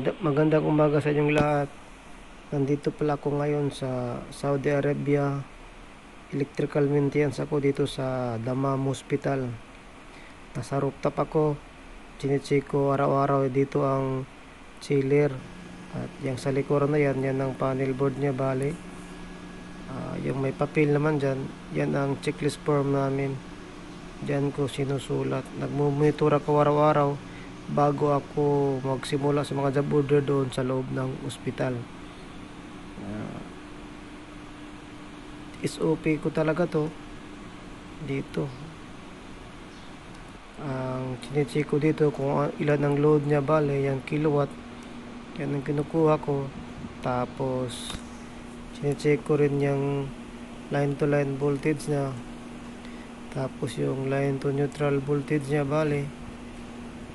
Magandang umaga sa inyong lahat. Nandito pala ako ngayon sa Saudi Arabia. Electrical maintenance ako dito sa Dammam Hospital. Nasa rooftop ako. Chinecheck ko araw-araw dito ang chiller. At yung sa likuran na yan ang panel board niya bali. Yung may papel naman dyan, yan ang checklist form namin. Diyan ko sinusulat. Nagmumonitor ako araw-araw bago ako magsimula sa mga job order doon sa loob ng ospital. SOP ko talaga to dito. Ang chinecheck ko dito kung ilan ang load niya bale, yung kilowatt, yan ang kinukuha ko. Tapos chinecheck ko rin yung line to line voltage niya, tapos yung line to neutral voltage niya bale,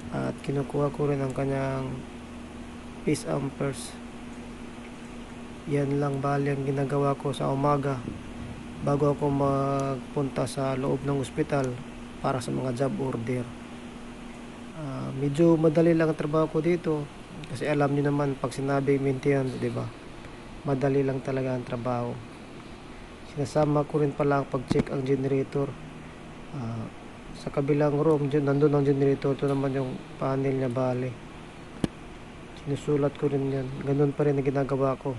at kinukuha ko rin ang kanyang phase amperes. Yan lang bali ang ginagawa ko sa umaga bago ako magpunta sa loob ng ospital para sa mga job order. Medyo madali lang ang trabaho ko dito kasi alam niyo naman pag sinabi maintenance, di ba? Madali lang talaga ang trabaho. Sinasama ko rin pala ang pag-check ang generator. Sa kabilang room, nandun ang generator. Ito naman yung panel niya bale. Sinusulat ko rin yan. Ganun pa rin ang ginagawa ko.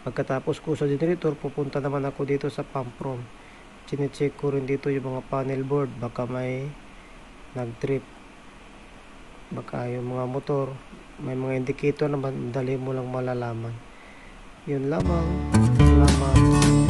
Pagkatapos ko sa generator, pupunta naman ako dito sa pump room. Chinecheck ko rin dito yung mga panel board. Baka may nag-trip. Baka yung mga motor, may mga indicator naman, dali mo lang malalaman. Yun lamang. Salamat.